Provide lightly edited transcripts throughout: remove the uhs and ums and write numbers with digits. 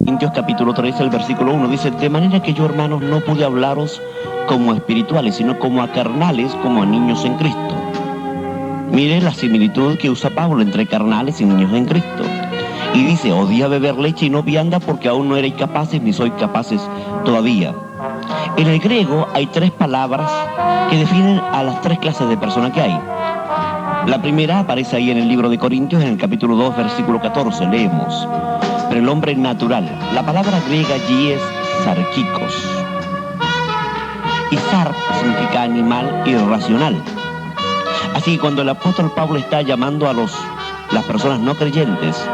Corintios capítulo 3, el versículo 1 dice: de manera que yo, hermanos, no pude hablaros como a espirituales, sino como a carnales, como a niños en Cristo. Mire la similitud que usa Pablo entre carnales y niños en Cristo. Y dice: odia beber leche y no vianda, porque aún no erais capaces, ni sois capaces todavía. En el griego hay tres palabras que definen a las tres clases de personas que hay. La primera aparece ahí en el libro de Corintios, en el capítulo 2, versículo 14, leemos: pero el hombre natural. La palabra griega allí es sarkikos. Y sark significa animal irracional. Así que cuando el apóstol Pablo está llamando a las personas no creyentes,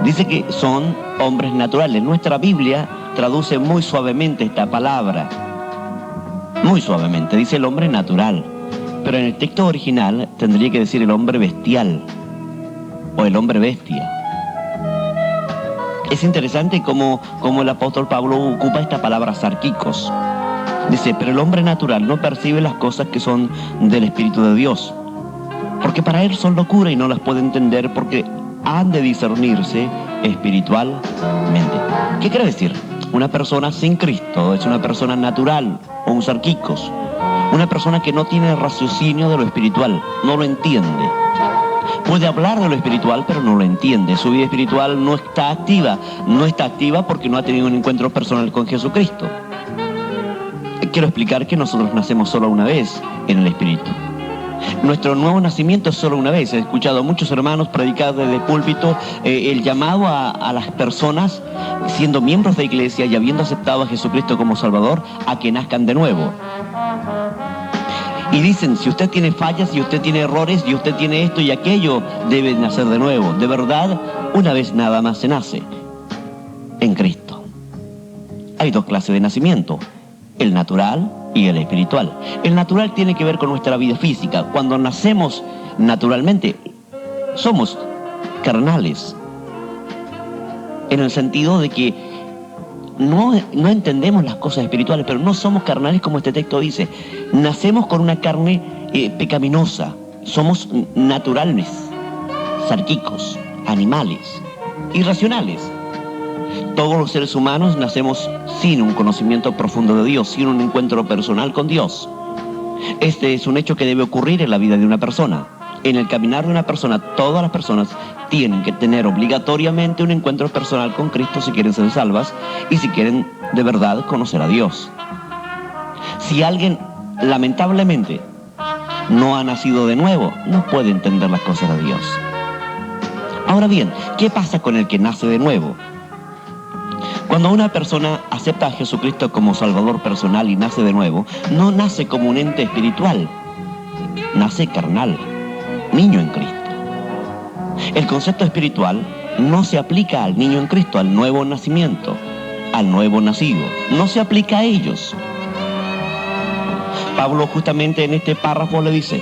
dice que son hombres naturales. Nuestra Biblia traduce muy suavemente esta palabra. Muy suavemente, dice el hombre natural. Pero en el texto original tendría que decir el hombre bestial o el hombre bestia. Es interesante cómo el apóstol Pablo ocupa esta palabra sarkikos. Dice: pero el hombre natural no percibe las cosas que son del Espíritu de Dios, porque para él son locura y no las puede entender, porque han de discernirse espiritualmente. ¿Qué quiere decir? Una persona sin Cristo es una persona natural o un sarkikos. Una persona que no tiene raciocinio de lo espiritual, no lo entiende. Puede hablar de lo espiritual, pero no lo entiende. Su vida espiritual no está activa. No está activa porque no ha tenido un encuentro personal con Jesucristo. Quiero explicar que nosotros nacemos solo una vez en el Espíritu. Nuestro nuevo nacimiento es solo una vez. He escuchado a muchos hermanos predicar desde el púlpito el llamado a las personas, siendo miembros de iglesia y habiendo aceptado a Jesucristo como Salvador, a que nazcan de nuevo. Y dicen: si usted tiene fallas, y usted tiene errores, y usted tiene esto y aquello, debe nacer de nuevo. De verdad, una vez nada más se nace en Cristo. Hay dos clases de nacimiento: el natural y el espiritual. El natural tiene que ver con nuestra vida física. Cuando nacemos naturalmente, somos carnales, en el sentido de que no entendemos las cosas espirituales, pero no somos carnales como este texto dice. Nacemos con una carne pecaminosa. Somos naturales, sarkikos, animales, irracionales. Todos los seres humanos nacemos sin un conocimiento profundo de Dios, sin un encuentro personal con Dios. Este es un hecho que debe ocurrir en la vida de una persona. En el caminar de una persona, todas las personas tienen que tener obligatoriamente un encuentro personal con Cristo si quieren ser salvas y si quieren de verdad conocer a Dios. Si alguien, lamentablemente, no ha nacido de nuevo, no puede entender las cosas de Dios. Ahora bien, ¿qué pasa con el que nace de nuevo? Cuando una persona acepta a Jesucristo como Salvador personal y nace de nuevo, no nace como un ente espiritual, nace carnal, niño en Cristo. El concepto espiritual no se aplica al niño en Cristo, al nuevo nacimiento, al nuevo nacido. No se aplica a ellos. Pablo justamente en este párrafo le dice,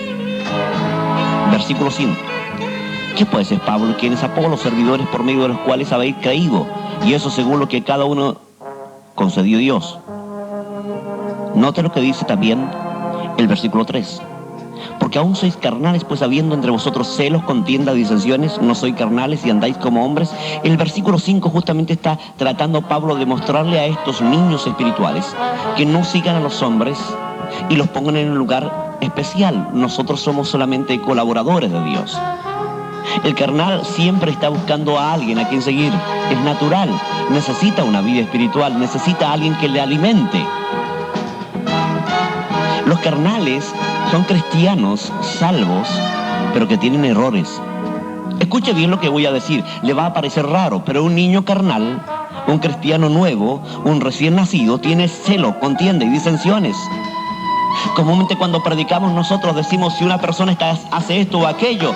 versículo 5: ¿qué pues es Pablo? ¿Quién es Apolo? Servidores por medio de los cuales habéis creído, y eso según lo que cada uno concedió Dios. Note lo que dice también el versículo 3: porque aún sois carnales, pues habiendo entre vosotros celos, contienda, disensiones, no sois carnales y andáis como hombres. El versículo 5 justamente está tratando Pablo de mostrarle a estos niños espirituales que no sigan a los hombres y los pongan en un lugar especial. Nosotros somos solamente colaboradores de Dios. El carnal siempre está buscando a alguien a quien seguir. Es natural, necesita una vida espiritual, necesita a alguien que le alimente. Los carnales son cristianos salvos, pero que tienen errores. Escuche bien lo que voy a decir, le va a parecer raro, pero un niño carnal, un cristiano nuevo, un recién nacido, tiene celo, contienda y disensiones. Comúnmente cuando predicamos nosotros decimos: si una persona hace esto o aquello,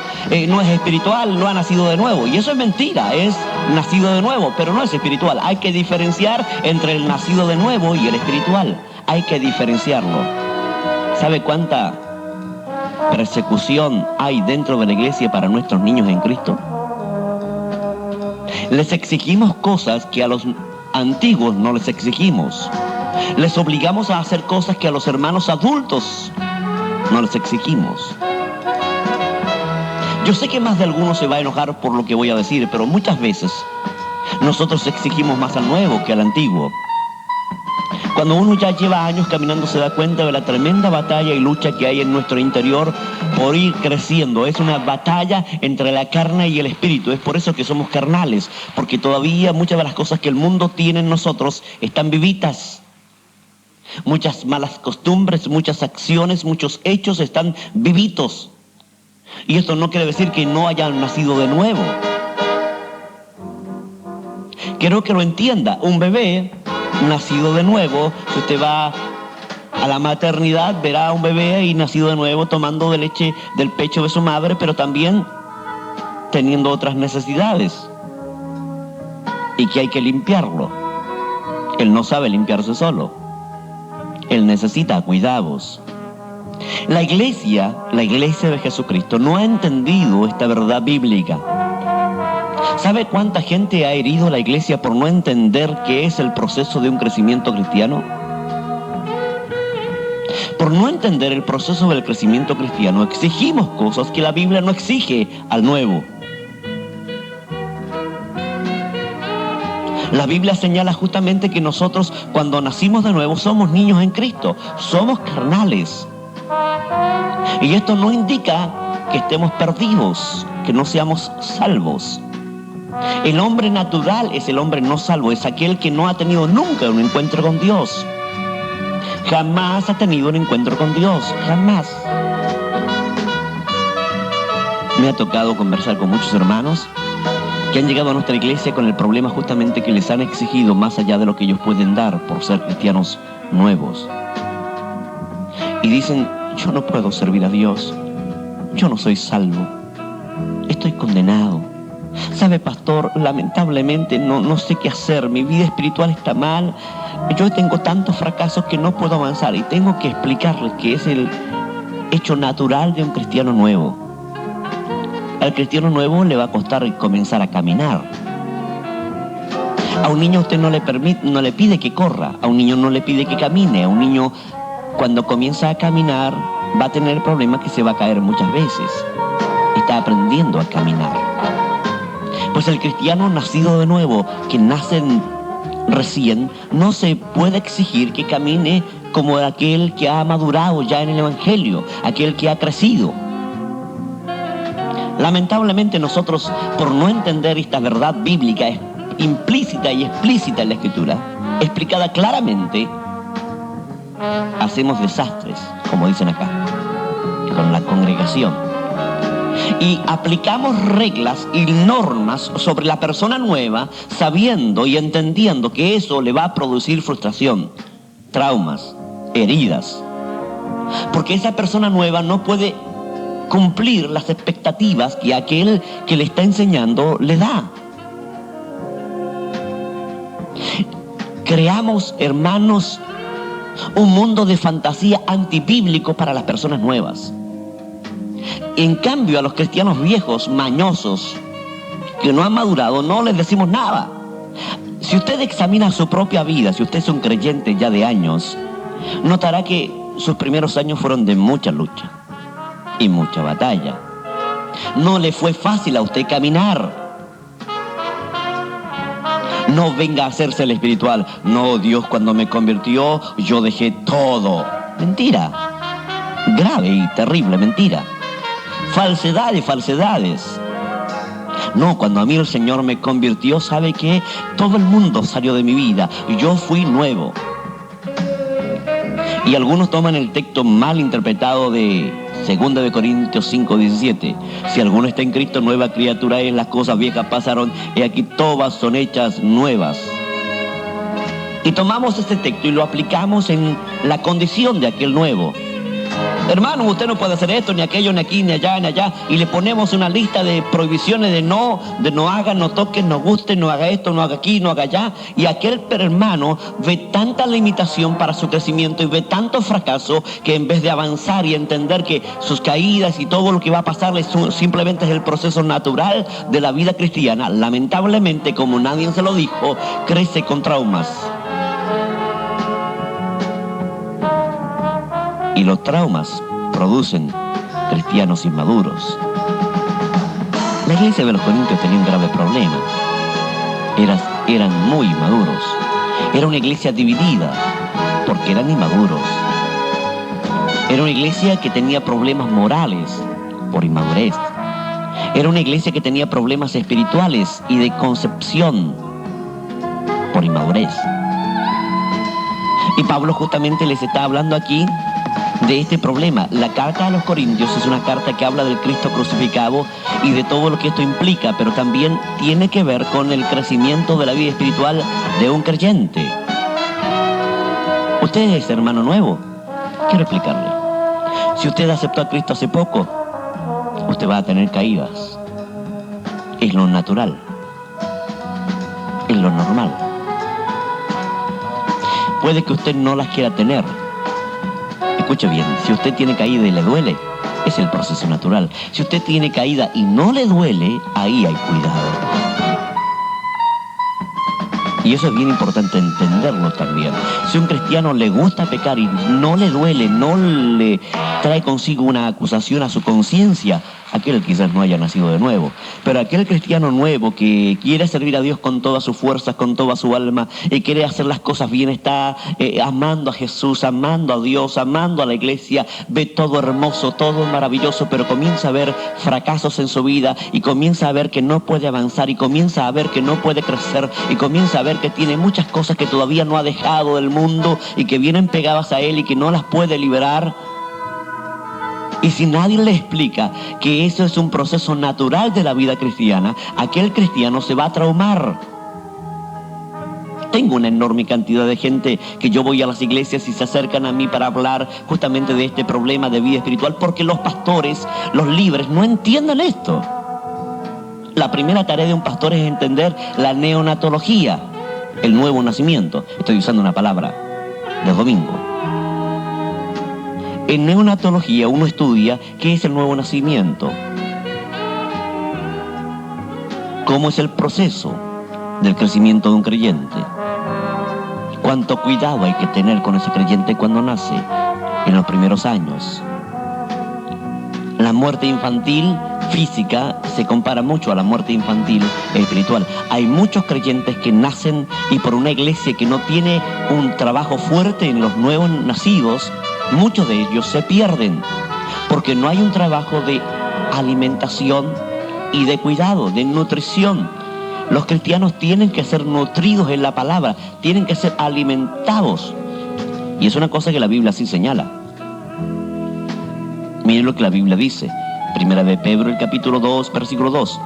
no es espiritual, no ha nacido de nuevo. Y eso es mentira, es nacido de nuevo, pero no es espiritual. Hay que diferenciar entre el nacido de nuevo y el espiritual. Hay que diferenciarlo. ¿Sabe cuánta persecución hay dentro de la iglesia para nuestros niños en Cristo? Les exigimos cosas que a los antiguos no les exigimos. Les obligamos a hacer cosas que a los hermanos adultos no les exigimos. Yo sé que más de alguno se va a enojar por lo que voy a decir, pero muchas veces Nosotros exigimos más al nuevo que al antiguo. Cuando uno ya lleva años caminando se da cuenta de la tremenda batalla y lucha que hay en nuestro interior por ir creciendo. Es una batalla entre la carne y el espíritu. Es por eso que somos carnales, porque todavía muchas de las cosas que el mundo tiene en nosotros están vivitas. Muchas malas costumbres, muchas acciones, muchos hechos están vivitos. Y esto no quiere decir que no hayan nacido de nuevo. Quiero que lo entienda. Un bebé nacido de nuevo, si usted va a la maternidad, verá a un bebé ahí nacido de nuevo tomando de leche del pecho de su madre, pero también teniendo otras necesidades y que hay que limpiarlo. Él no sabe limpiarse solo. Él necesita cuidados. La iglesia de Jesucristo no ha entendido esta verdad bíblica. ¿Sabe cuánta gente ha herido la iglesia por no entender qué es el proceso de un crecimiento cristiano? Por no entender el proceso del crecimiento cristiano, exigimos cosas que la Biblia no exige al nuevo. La Biblia señala justamente que nosotros, cuando nacimos de nuevo, somos niños en Cristo, somos carnales. Y esto no indica que estemos perdidos, que no seamos salvos. El hombre natural es el hombre no salvo, es aquel que no ha tenido nunca un encuentro con Dios. Jamás ha tenido un encuentro con Dios, jamás. Me ha tocado conversar con muchos hermanos que han llegado a nuestra iglesia con el problema justamente que les han exigido más allá de lo que ellos pueden dar por ser cristianos nuevos. Y dicen, yo no puedo servir a Dios, yo no soy salvo, estoy condenado. ¿Sabe, pastor? Lamentablemente no sé qué hacer, mi vida espiritual está mal, yo tengo tantos fracasos que no puedo avanzar y tengo que explicarles que es el hecho natural de un cristiano nuevo. Al cristiano nuevo le va a costar comenzar a caminar. A un niño usted no le pide que corra, a un niño no le pide que camine, a un niño cuando comienza a caminar va a tener problemas que se va a caer muchas veces. Está aprendiendo a caminar. Pues el cristiano nacido de nuevo, que nace recién, no se puede exigir que camine como aquel que ha madurado ya en el Evangelio, aquel que ha crecido. Lamentablemente nosotros, por no entender esta verdad bíblica implícita y explícita en la Escritura, explicada claramente, hacemos desastres, como dicen acá, con la congregación. Y aplicamos reglas y normas sobre la persona nueva, sabiendo y entendiendo que eso le va a producir frustración, traumas, heridas. Porque esa persona nueva no puede cumplir las expectativas que aquel que le está enseñando le da. Creamos, hermanos, un mundo de fantasía antibíblico para las personas nuevas. En cambio, a los cristianos viejos, mañosos, que no han madurado, no les decimos nada. Si usted examina su propia vida, si usted es un creyente ya de años, notará que sus primeros años fueron de mucha lucha y mucha batalla. No le fue fácil a usted caminar. No venga a hacerse el espiritual. No, Dios cuando me convirtió, yo dejé todo. Mentira. Grave y terrible mentira. Falsedades. No, cuando a mí el Señor me convirtió, ¿sabe qué? Todo el mundo salió de mi vida. Yo fui nuevo. Y algunos toman el texto mal interpretado de 2 de Corintios 5:17. Si alguno está en Cristo, nueva criatura es, las cosas viejas pasaron, y aquí todas son hechas nuevas. Y tomamos este texto y lo aplicamos en la condición de aquel nuevo. Hermano, usted no puede hacer esto, ni aquello, ni aquí, ni allá, ni allá. Y le ponemos una lista de prohibiciones de no haga, no toque, no guste, no haga esto, no haga aquí, no haga allá. Y aquel hermano ve tanta limitación para su crecimiento y ve tanto fracaso que en vez de avanzar y entender que sus caídas y todo lo que va a pasarle simplemente es el proceso natural de la vida cristiana, lamentablemente, como nadie se lo dijo, crece con traumas. Y los traumas producen cristianos inmaduros. La iglesia de los Corintios tenía un grave problema. eran muy inmaduros. Era una iglesia dividida, porque eran inmaduros. Era una iglesia que tenía problemas morales, por inmadurez. Era una iglesia que tenía problemas espirituales y de concepción, por inmadurez. Y Pablo justamente les está hablando aquí de este problema. La carta a los Corintios es una carta que habla del Cristo crucificado y de todo lo que esto implica, pero también tiene que ver con el crecimiento de la vida espiritual de un creyente. Usted es hermano nuevo. Quiero explicarle. Si usted aceptó a Cristo hace poco, usted va a tener caídas. Es lo natural. Es lo normal. Puede que usted no las quiera tener. Escuche bien, si usted tiene caída y le duele, es el proceso natural. Si usted tiene caída y no le duele, ahí hay cuidado. Y eso es bien importante entenderlo también. Si a un cristiano le gusta pecar y no le duele, no le trae consigo una acusación a su conciencia, aquel quizás no haya nacido de nuevo. Pero aquel cristiano nuevo que quiere servir a Dios con todas sus fuerzas, con toda su alma, y quiere hacer las cosas bien, está amando a Jesús, amando a Dios, amando a la iglesia, ve todo hermoso, todo maravilloso, pero comienza a ver fracasos en su vida, y comienza a ver que no puede avanzar, y comienza a ver que no puede crecer, y comienza a ver que tiene muchas cosas que todavía no ha dejado del mundo, y que vienen pegadas a él, y que no las puede liberar. Y si nadie le explica que eso es un proceso natural de la vida cristiana, aquel cristiano se va a traumar. Tengo una enorme cantidad de gente que yo voy a las iglesias y se acercan a mí para hablar justamente de este problema de vida espiritual, porque los pastores, los líderes, no entienden esto. La primera tarea de un pastor es entender la neonatología, el nuevo nacimiento. Estoy usando una palabra de domingo. En neonatología uno estudia qué es el nuevo nacimiento, cómo es el proceso del crecimiento de un creyente, cuánto cuidado hay que tener con ese creyente cuando nace, en los primeros años. La muerte infantil física se compara mucho a la muerte infantil espiritual. Hay muchos creyentes que nacen y por una iglesia que no tiene un trabajo fuerte en los nuevos nacidos, muchos de ellos se pierden porque no hay un trabajo de alimentación y de cuidado, de nutrición. Los cristianos tienen que ser nutridos en la palabra, tienen que ser alimentados. Y es una cosa que la Biblia sí señala. Miren lo que la Biblia dice. Primera de Pedro, el capítulo 2, versículo 2.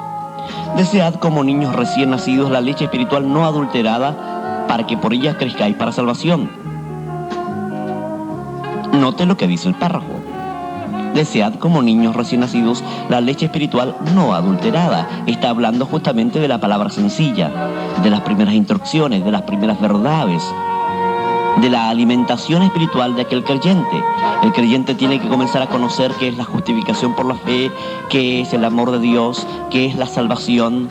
Desead como niños recién nacidos la leche espiritual no adulterada, para que por ella crezcáis para salvación. Note lo que dice el párrafo. Desead como niños recién nacidos la leche espiritual no adulterada. Está hablando justamente de la palabra sencilla, de las primeras instrucciones, de las primeras verdades, de la alimentación espiritual de aquel creyente. El creyente tiene que comenzar a conocer qué es la justificación por la fe, qué es el amor de Dios, qué es la salvación,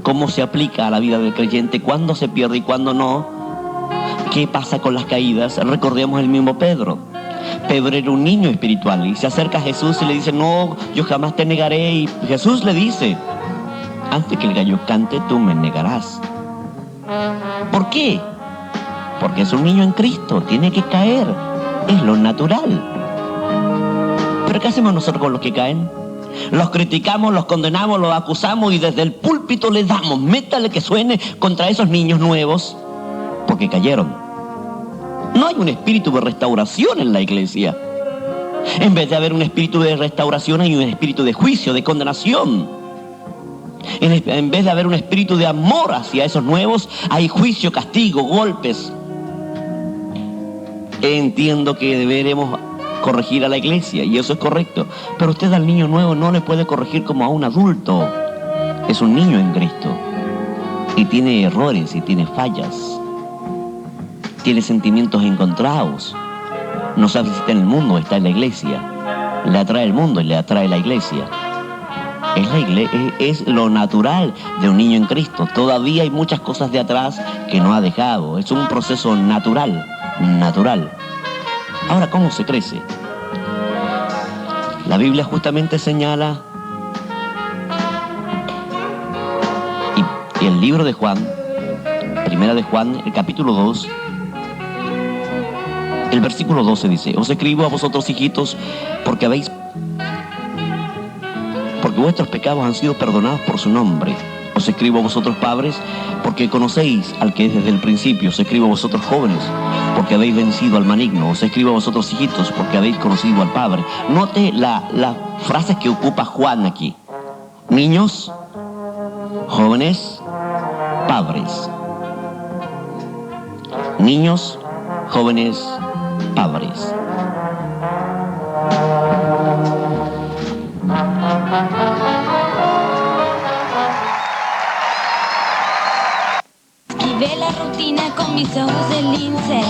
cómo se aplica a la vida del creyente, cuándo se pierde y cuándo no, qué pasa con las caídas. Recordemos el mismo Pedro. Pedro era un niño espiritual y se acerca a Jesús y le dice: no, yo jamás te negaré. Y Jesús le dice: antes que el gallo cante, tú me negarás. ¿Por qué? Porque es un niño en Cristo, tiene que caer, es lo natural. ¿Pero qué hacemos nosotros con los que caen? Los criticamos, los condenamos, los acusamos y desde el púlpito les damos, métale que suene contra esos niños nuevos, porque cayeron. No hay un espíritu de restauración en la iglesia. En vez de haber un espíritu de restauración, hay un espíritu de juicio, de condenación. En vez de haber un espíritu de amor hacia esos nuevos, hay juicio, castigo, golpes. Entiendo que deberemos corregir a la iglesia, y eso es correcto. Pero usted al niño nuevo no le puede corregir como a un adulto. Es un niño en Cristo. Y tiene errores y tiene fallas. Tiene sentimientos encontrados. No sabe si está en el mundo o está en la iglesia. Le atrae el mundo y le atrae la iglesia. Es lo natural de un niño en Cristo. Todavía hay muchas cosas de atrás que no ha dejado. Es un proceso natural. Ahora, ¿cómo se crece? La Biblia justamente señala, y el libro de Juan Primera de Juan, el capítulo 2, el versículo 12 dice: os escribo a vosotros, hijitos, porque vuestros pecados han sido perdonados por su nombre. Os escribo a vosotros, padres, porque conocéis al que es desde el principio. Os escribo a vosotros, jóvenes, porque habéis vencido al maligno. Os escribo a vosotros, hijitos, porque habéis conocido al Padre. Note las frases que ocupa Juan aquí: niños, jóvenes, padres. Niños, jóvenes, padres. Esquivé la rutina con mis ojos de lince.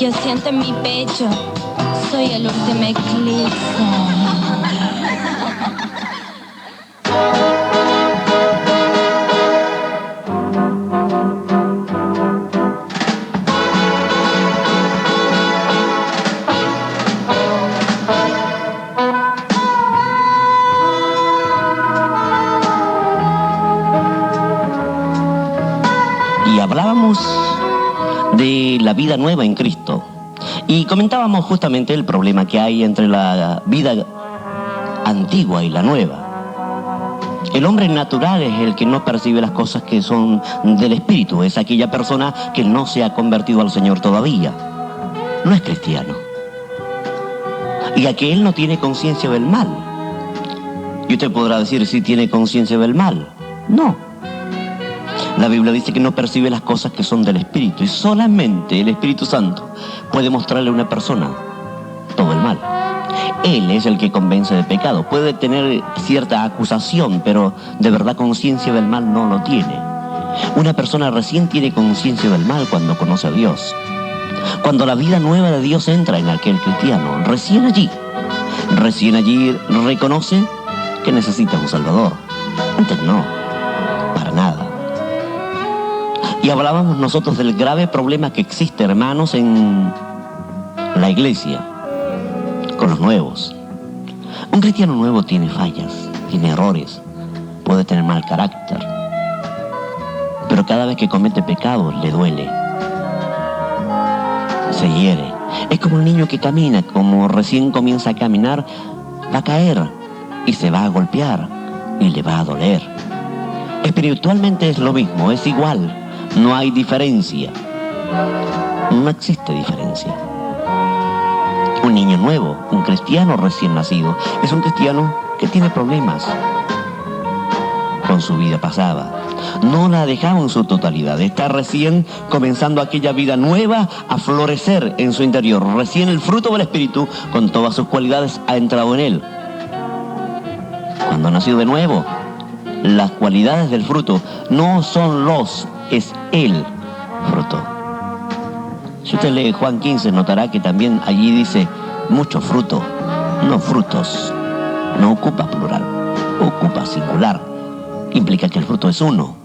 Yo siento en mi pecho, soy el último eclipse. Y hablábamos de la vida nueva en Cristo. Y comentábamos justamente el problema que hay entre la vida antigua y la nueva. El hombre natural es el que no percibe las cosas que son del Espíritu. Es aquella persona que no se ha convertido al Señor todavía. No es cristiano. Y aquel no tiene conciencia del mal. Y usted podrá decir si tiene conciencia del mal. No. La Biblia dice que no percibe las cosas que son del Espíritu, y solamente el Espíritu Santo puede mostrarle a una persona todo el mal. Él es el que convence de pecado. Puede tener cierta acusación, pero de verdad conciencia del mal no lo tiene. Una persona recién tiene conciencia del mal cuando conoce a Dios. Cuando la vida nueva de Dios entra en aquel cristiano, recién allí reconoce que necesita un Salvador. Antes no, para nada. Y hablábamos nosotros del grave problema que existe, hermanos, en la iglesia, con los nuevos. Un cristiano nuevo tiene fallas, tiene errores, puede tener mal carácter, pero cada vez que comete pecado le duele, se hiere. Es como un niño que camina, como recién comienza a caminar, va a caer y se va a golpear y le va a doler. Espiritualmente es lo mismo, es igual. No hay diferencia. No existe diferencia. Un niño nuevo, un cristiano recién nacido, es un cristiano que tiene problemas con su vida pasada. No la ha dejado en su totalidad. Está recién comenzando aquella vida nueva a florecer en su interior. Recién el fruto del Espíritu, con todas sus cualidades, ha entrado en él. Cuando ha nacido de nuevo, las cualidades del fruto no son es el fruto. Si usted lee Juan 15, notará que también allí dice mucho fruto, no frutos. No ocupa plural, ocupa singular. Implica que el fruto es uno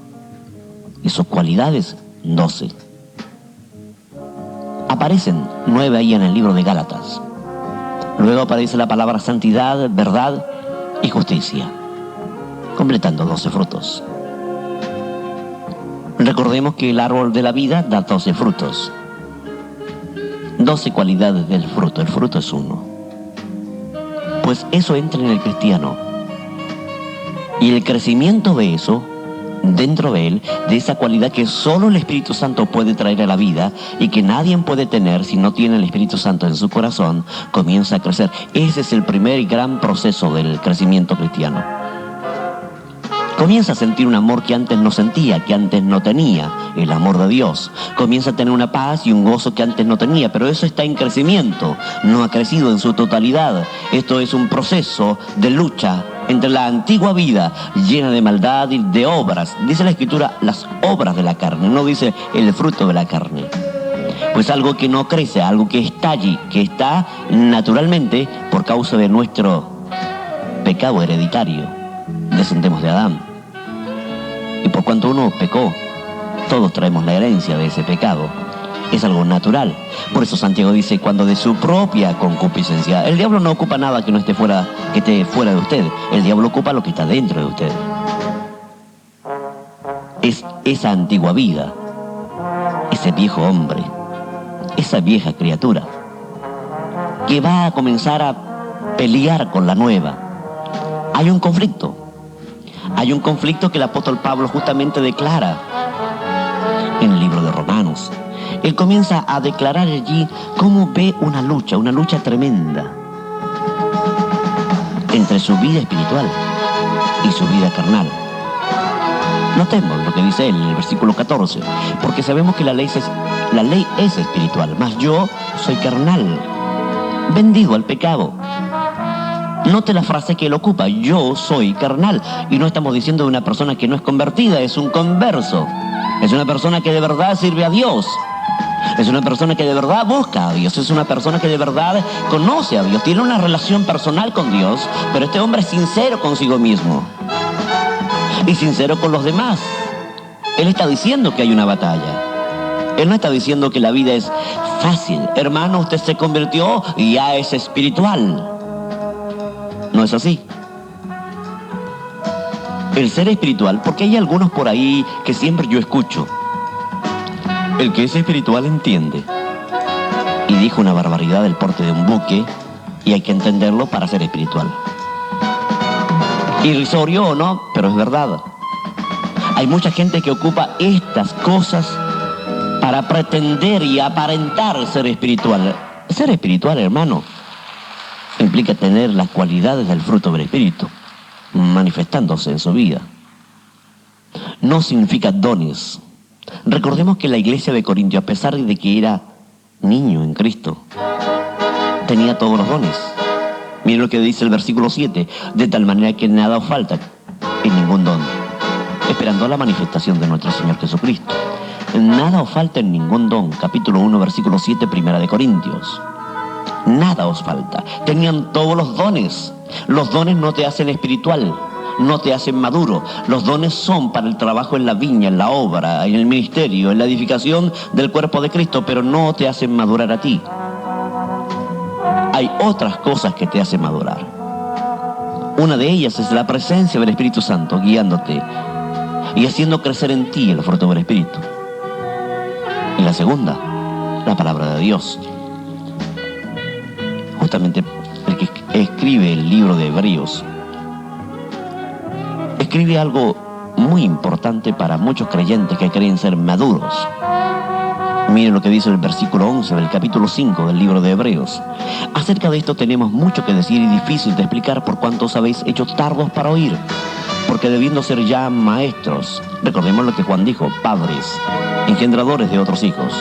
y sus cualidades 12. Aparecen 9 ahí en el libro de Gálatas. Luego aparece la palabra santidad, verdad y justicia, completando 12 frutos. Recordemos que el árbol de la vida da 12 frutos. 12 cualidades del fruto. El fruto es uno. Pues eso entra en el cristiano. Y el crecimiento de eso, dentro de él, de esa cualidad que solo el Espíritu Santo puede traer a la vida y que nadie puede tener si no tiene el Espíritu Santo en su corazón, comienza a crecer. Ese es el primer y gran proceso del crecimiento cristiano. Comienza a sentir un amor que antes no sentía, que antes no tenía, el amor de Dios. Comienza a tener una paz y un gozo que antes no tenía, pero eso está en crecimiento, no ha crecido en su totalidad. Esto es un proceso de lucha entre la antigua vida llena de maldad y de obras. Dice la Escritura, las obras de la carne, no dice el fruto de la carne. Pues algo que no crece, algo que está allí, que está naturalmente por causa de nuestro pecado hereditario. Descendemos de Adán. Y por cuanto uno pecó, todos traemos la herencia de ese pecado. Es algo natural. Por eso Santiago dice, cuando de su propia concupiscencia. El diablo no ocupa nada que esté fuera de usted. El diablo ocupa lo que está dentro de usted. Es esa antigua vida ese viejo hombre, esa vieja criatura, que va a comenzar a pelear con la nueva. Hay un conflicto. Hay un conflicto que el apóstol Pablo justamente declara en el libro de Romanos. Él comienza a declarar allí cómo ve una lucha tremenda entre su vida espiritual y su vida carnal. Notemos lo que dice él en el versículo 14, porque sabemos que la ley es espiritual, mas yo soy carnal, vendido al pecado. Note la frase que él ocupa, yo soy carnal, y no estamos diciendo de una persona que no es convertida, es un converso, es una persona que de verdad sirve a Dios, es una persona que de verdad busca a Dios, es una persona que de verdad conoce a Dios, tiene una relación personal con Dios, pero este hombre es sincero consigo mismo y sincero con los demás. Él está diciendo que hay una batalla. Él no está diciendo que la vida es fácil. Hermano, usted se convirtió y ya es espiritual. No es así. El ser espiritual, porque hay algunos por ahí que siempre yo escucho. El que es espiritual entiende. Y dijo una barbaridad del porte de un buque y hay que entenderlo para ser espiritual. Irrisorio o no, pero es verdad. Hay mucha gente que ocupa estas cosas para pretender y aparentar ser espiritual. Ser espiritual, hermano, implica tener las cualidades del fruto del Espíritu manifestándose en su vida. No significa dones. Recordemos que la iglesia de Corintio, a pesar de que era niño en Cristo, tenía todos los dones. Miren lo que dice el versículo 7, de tal manera que nada os falta en ningún don, esperando la manifestación de nuestro Señor Jesucristo. Nada os falta en ningún don, capítulo 1, versículo 7, primera de Corintios. Nada os falta. Tenían todos los dones. Los dones no te hacen espiritual, no te hacen maduro. Los dones son para el trabajo en la viña, en la obra, en el ministerio, en la edificación del cuerpo de Cristo, pero no te hacen madurar a ti. Hay otras cosas que te hacen madurar. Una de ellas es la presencia del Espíritu Santo guiándote y haciendo crecer en ti el fruto del Espíritu. Y la segunda, la palabra de Dios. Justamente el que escribe el libro de Hebreos escribe algo muy importante para muchos creyentes que creen ser maduros. Miren lo que dice el versículo 11 del capítulo 5 del libro de Hebreos. Acerca de esto tenemos mucho que decir y difícil de explicar por cuanto os habéis hecho tardos para oír, porque debiendo ser ya maestros, recordemos lo que Juan dijo, padres, engendradores de otros hijos.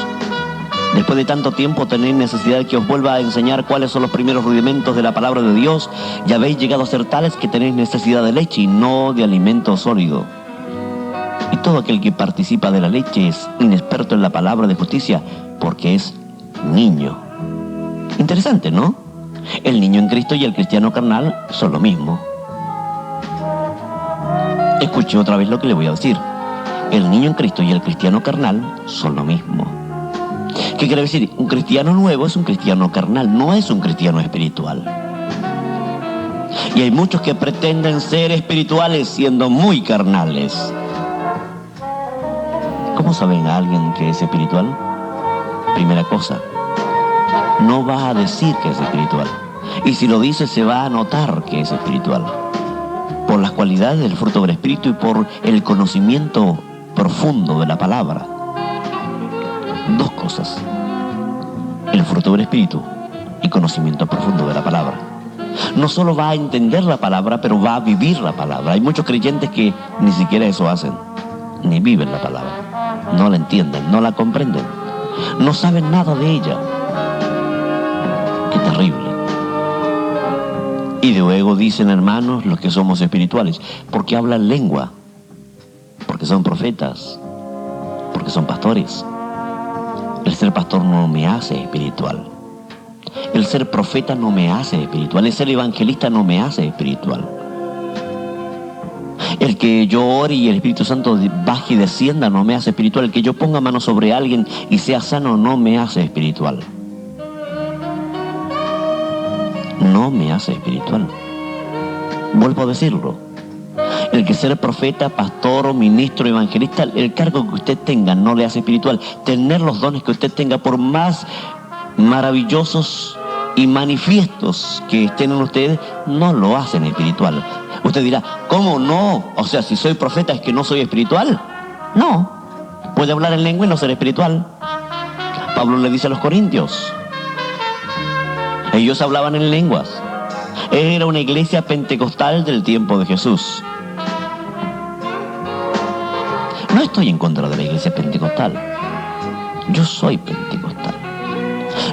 Después de tanto tiempo tenéis necesidad de que os vuelva a enseñar cuáles son los primeros rudimentos de la palabra de Dios, y habéis llegado a ser tales que tenéis necesidad de leche y no de alimento sólido. Y todo aquel que participa de la leche es inexperto en la palabra de justicia, porque es niño. Interesante, ¿no? El niño en Cristo y el cristiano carnal son lo mismo. Escuche otra vez lo que le voy a decir. El niño en Cristo y el cristiano carnal son lo mismo. ¿Qué quiere decir? Un cristiano nuevo es un cristiano carnal, no es un cristiano espiritual. Y hay muchos que pretenden ser espirituales siendo muy carnales. ¿Cómo saben a alguien que es espiritual? Primera cosa, no va a decir que es espiritual. Y si lo dice, se va a notar que es espiritual. Por las cualidades del fruto del Espíritu y por el conocimiento profundo de la palabra. Dos cosas: el fruto del Espíritu y conocimiento profundo de la palabra. No solo va a entender la palabra, pero va a vivir la palabra. Hay muchos creyentes que ni siquiera eso hacen, ni viven la palabra. No la entienden, no la comprenden, no saben nada de ella. Qué terrible. Y luego dicen, hermanos, los que somos espirituales, porque hablan lengua, porque son profetas, porque son pastores. El ser pastor no me hace espiritual. El ser profeta no me hace espiritual. El ser evangelista no me hace espiritual. El que yo ore y el Espíritu Santo baje y descienda no me hace espiritual. El que yo ponga mano sobre alguien y sea sano no me hace espiritual. No me hace espiritual. Vuelvo a decirlo. El que ser profeta, pastor o ministro, evangelista, el cargo que usted tenga no le hace espiritual. Tener los dones que usted tenga, por más maravillosos y manifiestos que estén en usted, no lo hacen espiritual. Usted dirá, ¿cómo no? O sea, si soy profeta, ¿es que no soy espiritual? No. Puede hablar en lengua y no ser espiritual. Pablo le dice a los corintios. Ellos hablaban en lenguas. Era una iglesia pentecostal del tiempo de Jesús. No estoy en contra de la iglesia pentecostal. Yo soy pentecostal.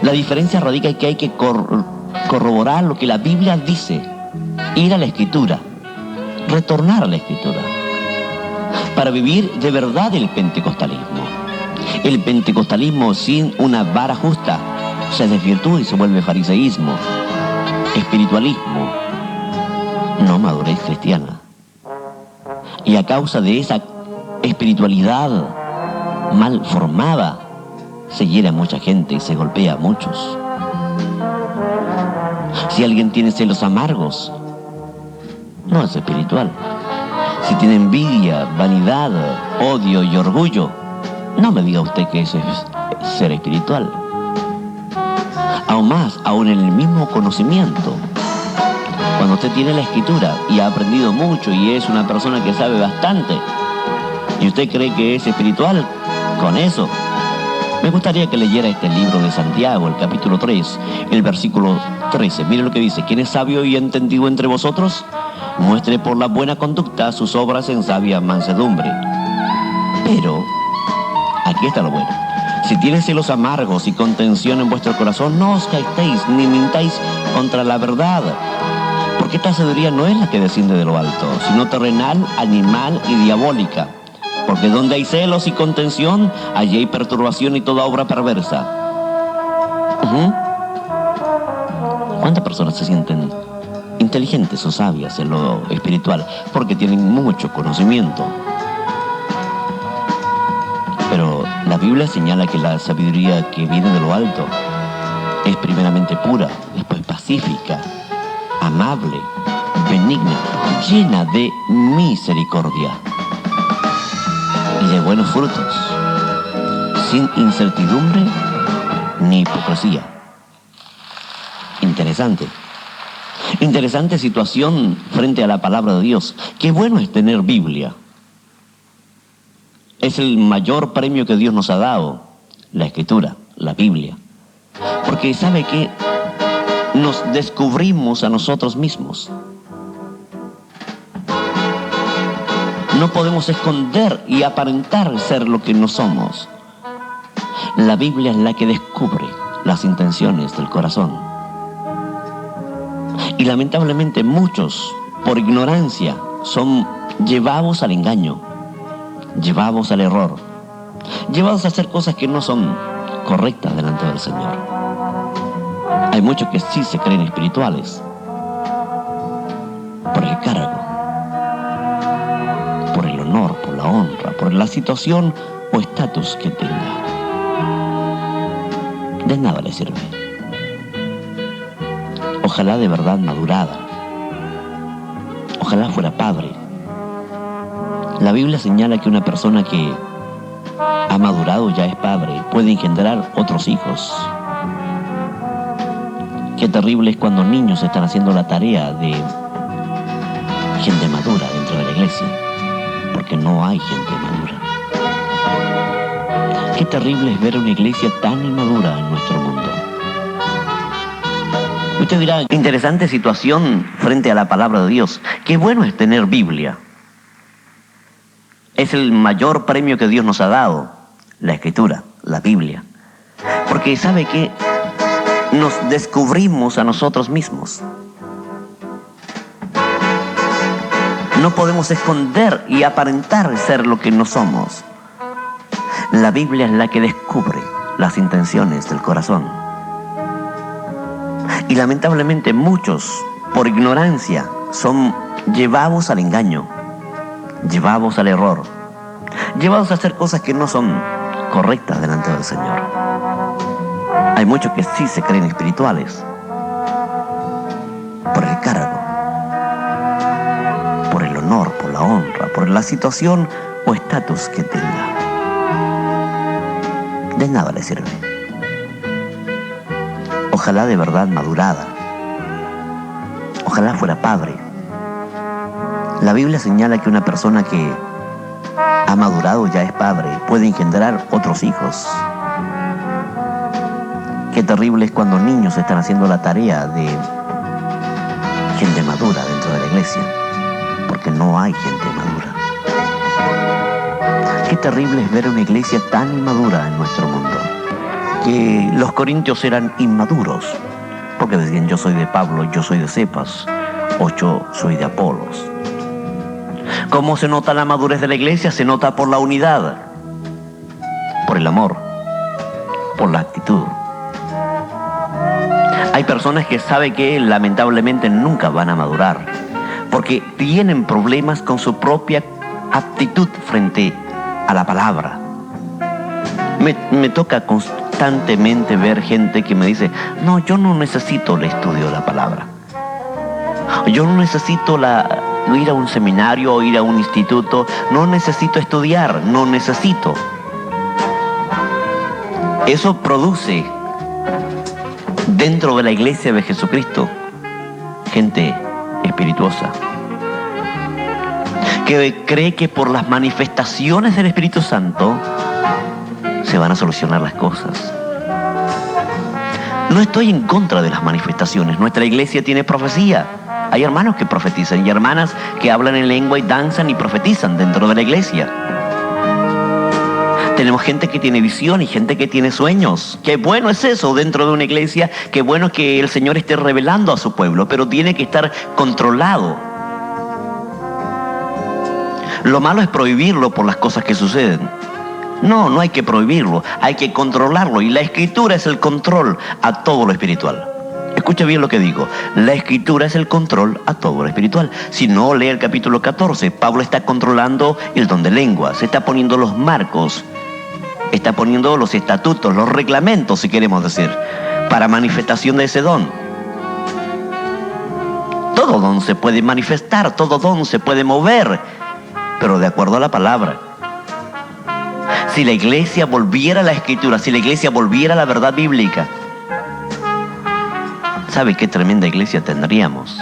La diferencia radica en que hay que corroborar lo que la Biblia dice. Ir a la Escritura. Retornar a la Escritura. Para vivir de verdad el pentecostalismo. El pentecostalismo sin una vara justa se desvirtúa y se vuelve fariseísmo. Espiritualismo, no madurez cristiana. Y a causa de esa espiritualidad mal formada, se hiere a mucha gente y se golpea a muchos. Si alguien tiene celos amargos, no es espiritual. Si tiene envidia, vanidad, odio y orgullo, no me diga usted que eso es ser espiritual. Aún más, aún en el mismo conocimiento. Cuando usted tiene la Escritura y ha aprendido mucho y es una persona que sabe bastante, y usted cree que es espiritual con eso, me gustaría que leyera este libro de Santiago, el capítulo 3, el versículo 13. Mire lo que dice: ¿Quién es sabio y entendido entre vosotros? Muestre por la buena conducta sus obras en sabia mansedumbre. Pero, aquí está lo bueno. Si tiene celos amargos y contención en vuestro corazón, no os jactéis ni mintáis contra la verdad. Porque esta sabiduría no es la que desciende de lo alto, sino terrenal, animal y diabólica. Porque donde hay celos y contención, allí hay perturbación y toda obra perversa. ¿Cuántas personas se sienten inteligentes o sabias en lo espiritual? Porque tienen mucho conocimiento. Pero la Biblia señala que la sabiduría que viene de lo alto es primeramente pura, después pacífica, amable, benigna, llena de misericordia y de buenos frutos, sin incertidumbre ni hipocresía. Interesante situación frente a la palabra de Dios. Qué bueno es tener Biblia. Es el mayor premio que Dios nos ha dado, la Escritura, la Biblia. Porque ¿sabe qué? Nos descubrimos a nosotros mismos. No podemos esconder y aparentar ser lo que no somos. La Biblia es la que descubre las intenciones del corazón. Y lamentablemente muchos, por ignorancia, son llevados al engaño, llevados al error, llevados a hacer cosas que no son correctas delante del Señor. Hay muchos que sí se creen espirituales por el cargo, por el honor, por la honra, por la situación o estatus que tenga. De nada le sirve. Ojalá de verdad madurada. Ojalá fuera padre. La Biblia señala que una persona que ha madurado ya es padre, puede engendrar otros hijos. Qué terrible es cuando niños están haciendo la tarea de gente madura dentro de la iglesia, porque no hay gente madura. Qué terrible es ver una iglesia tan inmadura en nuestro mundo. Usted dirá, interesante situación frente a la palabra de Dios. Qué bueno es tener Biblia. Es el mayor premio que Dios nos ha dado, la Escritura, la Biblia. Porque ¿sabe qué? Nos descubrimos a nosotros mismos. No podemos esconder y aparentar ser lo que no somos. La Biblia es la que descubre las intenciones del corazón. Y lamentablemente muchos, por ignorancia, son llevados al engaño, llevados al error, llevados a hacer cosas que no son correctas delante del Señor. Hay muchos que sí se creen espirituales por el cargo, por el honor, por la honra, por la situación o estatus que tenga. De nada le sirve. Ojalá de verdad madurada. Ojalá fuera padre. La Biblia señala que una persona que ha madurado ya es padre, puede engendrar otros hijos. Qué terrible es cuando niños están haciendo la tarea de gente madura dentro de la iglesia, porque no hay gente madura. Qué terrible es ver una iglesia tan inmadura en nuestro mundo, que los corintios eran inmaduros, porque decían: yo soy de Pablo, yo soy de Cefas, o yo soy de Apolos. ¿Cómo se nota la madurez de la iglesia? Se nota por la unidad, por el amor, por la actitud. Hay personas que saben que lamentablemente nunca van a madurar, porque tienen problemas con su propia actitud frente a la palabra. Me toca constantemente ver gente que me dice: no, yo no necesito el estudio de la palabra. Yo no necesito ir a un seminario o ir a un instituto. No necesito estudiar, no necesito. Eso produce dentro de la iglesia de Jesucristo gente espirituosa, que cree que por las manifestaciones del Espíritu Santo se van a solucionar las cosas. No estoy en contra de las manifestaciones. Nuestra iglesia tiene profecía. Hay hermanos que profetizan y hermanas que hablan en lengua y danzan y profetizan dentro de la iglesia. Tenemos gente que tiene visión y gente que tiene sueños. Qué bueno es eso dentro de una iglesia. Qué bueno que el Señor esté revelando a su pueblo, pero tiene que estar controlado. Lo malo es prohibirlo por las cosas que suceden. No hay que prohibirlo, hay que controlarlo. Y la Escritura es el control a todo lo espiritual. Escucha bien lo que digo. La Escritura es el control a todo lo espiritual. Si no, lee el capítulo 14. Pablo está controlando el don de lenguas. Está poniendo los marcos. Está poniendo los estatutos, los reglamentos, si queremos decir, para manifestación de ese don. Todo don se puede manifestar, todo don se puede mover, pero de acuerdo a la palabra. Si la iglesia volviera a la Escritura, si la iglesia volviera a la verdad bíblica, ¿sabe qué tremenda iglesia tendríamos?